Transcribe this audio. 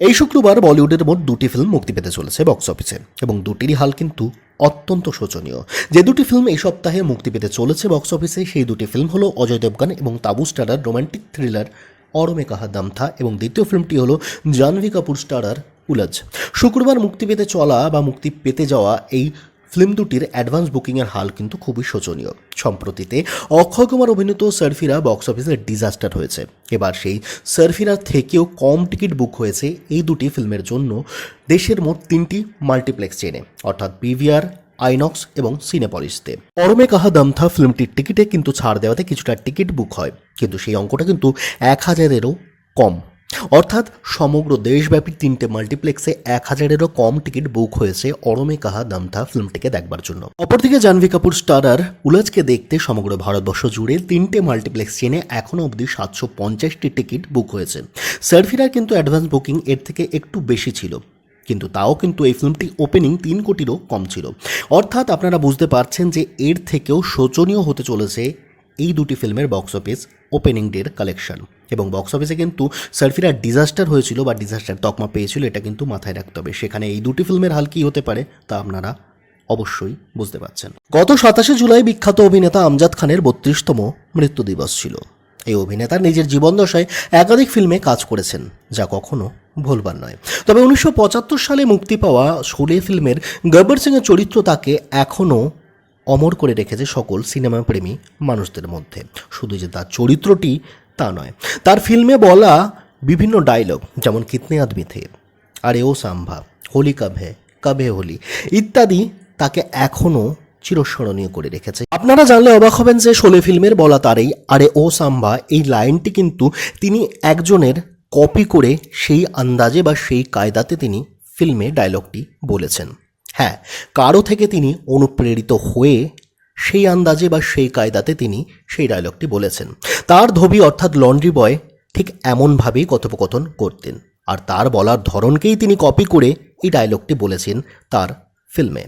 এই শুক্রবার বলিউডের মোট দুটি ফিল্ম মুক্তি পেতে চলেছে বক্স অফিসে এবং দুটিরই হাল কিন্তু অত্যন্ত শোচনীয়। যে দুটি ফিল্ম এই সপ্তাহে মুক্তি পেতে চলেছে বক্স অফিসে সেই দুটি ফিল্ম হলো অজয় দেবগন এবং তাবু স্টারার রোমান্টিক থ্রিলার और में कहा दम था এবং দ্বিতীয় ফিল্মটি হলো জাহ্নবী কাপুর স্টারার উলঝ। শুক্রবার মুক্তি পেতে চলা বা মুক্তি পেতে যাওয়া এই ফিল্ম দুটির অ্যাডভান্স বুকিংয়ের হাল কিন্তু খুবই শোচনীয়। সম্প্রতিতে অক্ষয় কুমার অভিনীত সারফিরা বক্স অফিসে ডিজাস্টার হয়েছে। এবার সেই সারফিরার থেকেও কম টিকিট বুক হয়েছে এই দুটি ফিল্মের জন্য দেশের মোট তিনটি মাল্টিপ্লেক্স চেনে, অর্থাৎ পিভিআর, আইনক্স এবং সিনেপলিসতে। অরমে কাহা দম থা ফিল্মটির টিকিটে কিন্তু ছাড় দেওয়াতে কিছুটা টিকিট বুক হয়, কিন্তু সেই অঙ্কটা কিন্তু 1000-এরও কম। অর্থাৎ সমগ্র দেশব্যাপী তিনটে মাল্টিপ্লেক্সে 1000-এরও কম টিকিট বুক হয়েছে অরমে কাহা দম থা ফিল্মটিকে দেখবার জন্য। অপরদিকে জাহ্নবী কাপুর স্টারার উলঝকে দেখতে সমগ্র ভারতবর্ষ জুড়ে তিনটে মাল্টিপ্লেক্স চেনে এখনও অবধি 750টি টিকিট বুক হয়েছে। সারফিরার কিন্তু অ্যাডভান্স বুকিং এর থেকে একটু বেশি ছিল, কিন্তু তাও কিন্তু এই ফিল্মটি ওপেনিং 3 কোটিরও কম ছিল। অর্থাৎ আপনারা বুঝতে পারছেন যে এর থেকেও শোচনীয় হতে চলেছে এই দুটি ফিল্মের বক্স অফিস ওপেনিং ডের কালেকশন। এবং বক্স অফিসে কিন্তু সারফিরা ডিজাস্টার হয়েছিল বা ডিজাস্টার তকমা পেয়েছিল, এটা কিন্তু মাথায় রাখতে হবে। সেখানে এই দুটি ফিল্মের হাল কী হতে পারে তা আপনারা অবশ্যই বুঝতে পারছেন। গত 27 জুলাই বিখ্যাত অভিনেতা আমজাদ খানের 32তম মৃত্যু দিবস ছিল। এই অভিনেতা নিজের জীবনদশায় একাধিক ফিল্মে কাজ করেছেন, যা কখনো ভুলবার নয়। তবে 1975 সালে মুক্তি পাওয়া শোলে ফিল্মের গব্বর সিংয়ের চরিত্র তাকে এখনও অমর করে রেখেছে সকল সিনেমা প্রেমী মানুষদের মধ্যে। শুধু যে তার চরিত্রটি তা নয়, তার ফিল্মে বলা বিভিন্ন ডায়লগ, যেমন কিতনে আদমি থে, আরে ও সাম্ভা, হোলি কব হে, কবে হোলি ইত্যাদি তাকে এখনও চিরস্মরণীয় করে রেখেছে। আপনারা জানলে অবাক হবেন যে শোলে ফিল্মের বলা তার এই আরে ও সাম্ভা এই লাইনটি কিন্তু তিনি একজনের কপি করে সেই আন্দাজে বা সেই কায়দাতে তিনি ফিল্মে ডায়লগটি বলেছেন। হ্যাঁ, কারো থেকে তিনি অনুপ্রেরিত হয়ে সেই আন্দাজে বা সেই কায়দাতে তিনি সেই ডায়লগটি বলেছেন। তার ধোবি অর্থাৎ লন্ড্রি বয় ঠিক এমনভাবেই কথোপকথন করতেন, আর তার বলার ধরনকেই তিনি কপি করে এই ডায়লগটি বলেছেন তার ফিল্মে।